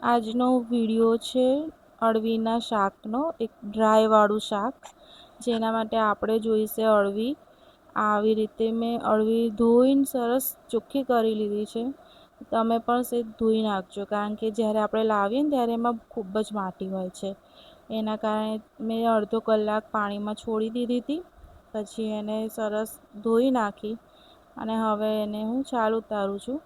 આજનો વિડીયો છે અળવીના શાકનો, એક ડ્રાયવાળું શાક, જેના માટે આપણે જોઈશે અળવી. આવી રીતે મેં અળવી ધોઈને સરસ ચોખ્ખી કરી લીધી છે. તમે પણ સેજ ધોઈ નાખજો, કારણ કે જ્યારે આપણે લાવીએ ને ત્યારે એમાં ખૂબ જ માટી હોય છે. એના કારણે મેં અડધો કલાક પાણીમાં છોડી દીધી હતી. પછી એને સરસ ધોઈ નાખી અને હવે એને હું છાલ ઉતારું છું.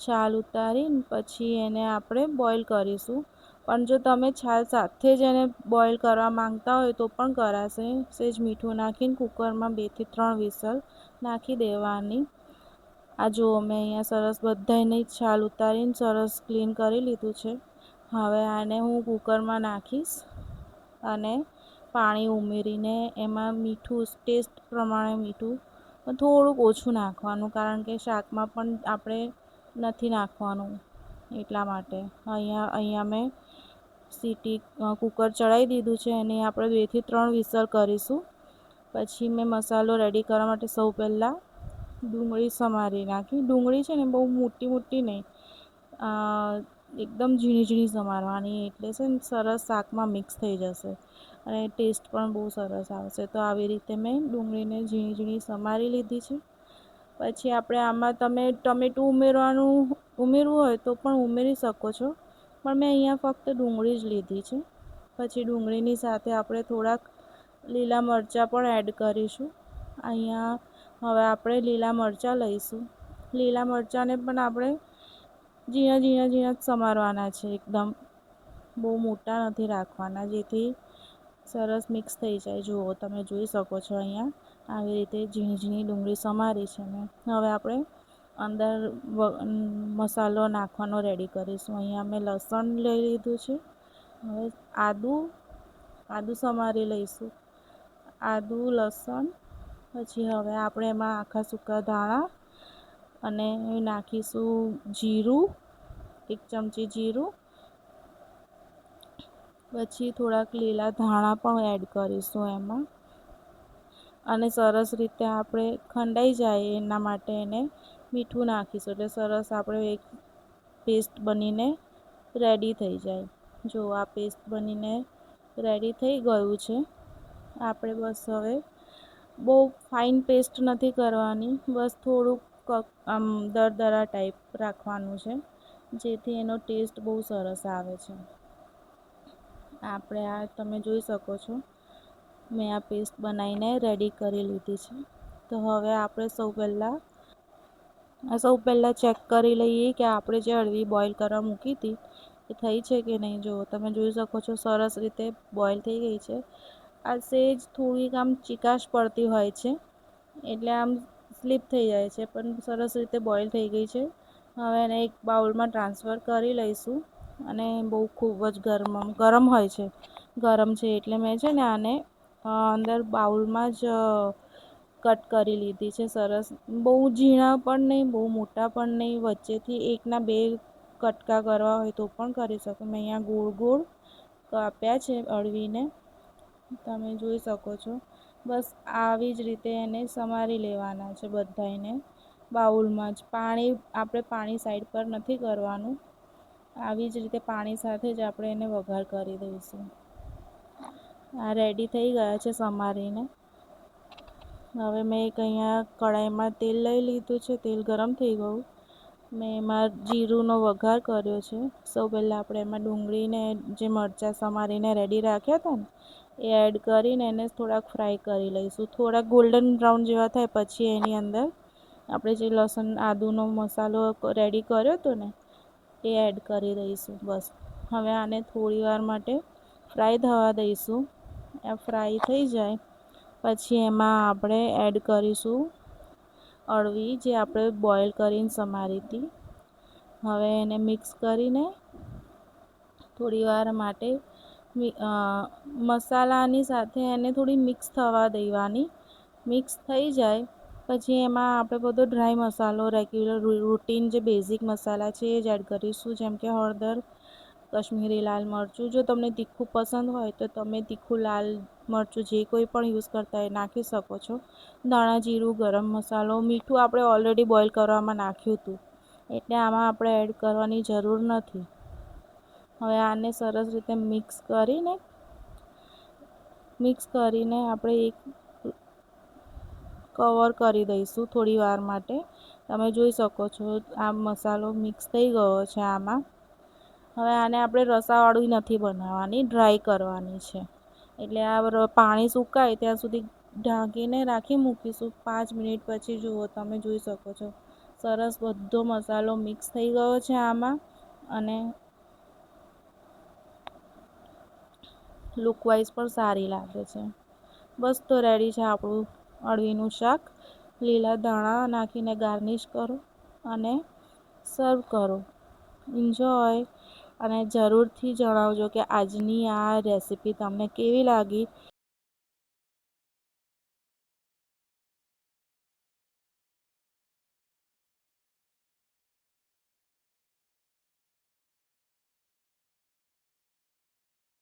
છાલ ઉતારીને પછી એને આપણે બોઇલ કરીશું. પણ જો તમે છાલ સાથે જ એને બોઇલ કરવા માંગતા હોય તો પણ કરાશે. સેજ મીઠું નાખીને કુકરમાં 2 થી 3 વિસલ નાખી દેવાની. આ જુઓ, મેં અહીંયા સરસ બધાયની છાલ ઉતારીને સરસ ક્લીન કરી લીધું છે. હવે આને હું કુકરમાં નાખીશ અને પાણી ઉમેરીને એમાં મીઠું ટેસ્ટ પ્રમાણે મીઠું થોડુંક ઓછું નાખવાનું, કારણ કે શાકમાં પણ આપણે નથી નાખવાનું એટલા માટે. અહીંયા મેં કુકર ચડાવી દીધું છે અને આપણે 2 થી 3 વિસલ કરીશું. પછી મેં મસાલો રેડી કરવા માટે સૌ પહેલાં ડુંગળી સમારી નાખી. ડુંગળી છે ને બહુ મોટી નહીં, એકદમ ઝીણી સમારવાની, એટલે છે ને સરસ શાકમાં મિક્સ થઈ જશે અને ટેસ્ટ પણ બહુ સરસ આવશે. તો આવી રીતે મેં ડુંગળીને ઝીણી સમારી લીધી છે. પછી આપણે આમાં તમે ટમેટું ઉમેરવું હોય તો પણ ઉમેરી શકો છો, પણ મેં અહીંયા ફક્ત ડુંગળી જ લીધી છે. પછી ડુંગળીની સાથે આપણે થોડાક લીલા મરચાં પણ એડ કરીશું. અહીંયા હવે આપણે લીલા મરચાં લઈશું. લીલા મરચાંને પણ આપણે ઝીણા જ સમારવાના છે. એકદમ બહુ મોટા નથી રાખવાના, જેથી સરસ મિક્સ થઈ જાય. જુઓ, તમે જોઈ શકો છો અહીંયા આવી રીતે ઝીણી ડુંગળી સમારી છે ને. હવે આપણે અંદર મસાલો નાખવાનો રેડી કરીશું. અહીંયા મેં લસણ લઈ લીધું છે. હવે આદું સમારી લઈશું. આદું, લસણ. પછી હવે આપણે એમાં આખા સૂકા ધાણા અને નાખીશું જીરું, 1 ચમચી જીરું. પછી થોડાક લીલા ધાણા પણ એડ કરીશું એમાં, અને સરસ રીતે આપણે ખંડાઈ જાય એના માટે એને મીઠું નાખીશું, એટલે સરસ આપણે એક પેસ્ટ બનીને રેડી થઈ જાય. જો આ પેસ્ટ બનીને રેડી થઈ ગયું છે. આપણે બસ હવે બહુ ફાઇન પેસ્ટ નથી કરવાની, બસ થોડુંક આમ દરદરા ટાઈપ રાખવાનું છે, જેથી એનો ટેસ્ટ બહુ સરસ આવે છે. આપણે આ તમે જોઈ શકો છો, મેં આ પેસ્ટ બનાવીને રેડી કરી લીધી છે. તો હવે આપણે સૌ પહેલાં ચેક કરી લઈએ કે આપણે જે અળવી બોઇલ કરવા મૂકી હતી એ થઈ છે કે નહીં. જો તમે જોઈ શકો છો, સરસ રીતે બોઇલ થઈ ગઈ છે. આ સેજ થોડીક આમ ચીકાશ પડતી હોય છે, એટલે આમ સ્લીપ થઈ જાય છે, પણ સરસ રીતે બોઇલ થઈ ગઈ છે. હવે એને એક બાઉલમાં ટ્રાન્સફર કરી લઈશું. અને બહુ ખૂબ જ ગરમ હોય છે. ગરમ છે એટલે મેં છે ને આને અંદર બાઉલમાં જ કટ કરી લીધી છે. સરસ, બહુ ઝીણા પણ નહીં, બહુ મોટા પણ નહીં, વચ્ચેથી 1ના 2 કટકા કરવા હોય તો પણ કરી શકો. મેં અહીંયા ગોળ કાપ્યા છે અળવીને, તમે જોઈ શકો છો. બસ આવી જ રીતે એને સમારી લેવાના છે બધાયને બાઉલમાં જ. આપણે પાણી સાઈડ પર નથી કરવાનું, આવી જ રીતે પાણી સાથે જ આપણે એને વઘાર કરી દઈશું. આ રેડી થઈ ગયા છે સમારીને. હવે મેં અહીંયા કઢાઈમાં તેલ લઈ લીધું છે. તેલ ગરમ થઈ ગયું. મેં એમાં જીરુંનો વઘાર કર્યો છે. સૌ પહેલાં આપણે એમાં ડુંગળીને જે મરચાં સમારીને રેડી રાખ્યા હતા ને એ એડ કરીને એને થોડાક ફ્રાય કરી લઈશું. થોડાક ગોલ્ડન બ્રાઉન જેવા થાય પછી એની અંદર આપણે જે લસણ આદુનો મસાલો રેડી કર્યો હતો ને એ એડ કરી દઈશું. બસ હવે આને થોડીવાર માટે ફ્રાય થવા દઈશું. આ ફ્રાય થઈ જાય પછી એમાં આપણે એડ કરીશું અળવી, જે આપણે બોઇલ કરીને સમારી હતી. હવે એને મિક્સ કરીને થોડીવાર માટે મસાલાની સાથે એને થોડી મિક્સ થવા દેવાની. મિક્સ થઈ જાય પછી એમાં આપણે બધો ડ્રાય મસાલો, રેગ્યુલર રૂટીન જે બેઝિક મસાલા છે એ જ એડ કરીશું, જેમ કે હળદર, કશ્મીરી લાલ મરચું. જો તમને તીખું પસંદ હોય તો તમે તીખું લાલ મરચું જે કોઈ પણ યુઝ કરતા હોય નાખી શકો છો. ધાણા જીરું, ગરમ મસાલો, મીઠું આપણે ઓલરેડી બોઇલ કરવામાં નાખ્યું હતું, એટલે આમાં આપણે એડ કરવાની જરૂર નથી. હવે આને સરસ રીતે મિક્સ કરીને આપણે એક કવર કરી દઈશું થોડી વાર માટે. તમે જોઈ શકો છો આ મસાલો મિક્સ થઈ ગયો છે આમાં. હવે આને આપણે રસાવાળું નથી બનાવવાની, ડ્રાય કરવાની છે. એટલે આ પાણી સુકાય ત્યાં સુધી ઢાંકીને રાખી મૂકીશું. 5 મિનિટ પછી જુઓ તમે જોઈ શકો છો સરસ બધો મસાલો મિક્સ થઈ ગયો છે આમાં. અને લુકવાઇઝ પણ સારી લાગે છે. બસ તો રેડી છે આપણું અળવીનું શાક. લીલા ધાણા નાખીને ગાર્નિશ કરો અને સર્વ કરો. એન્જોય. અને જરૂરથી જણાવજો કે આજની આ રેસીપી તમને કેવી લાગી.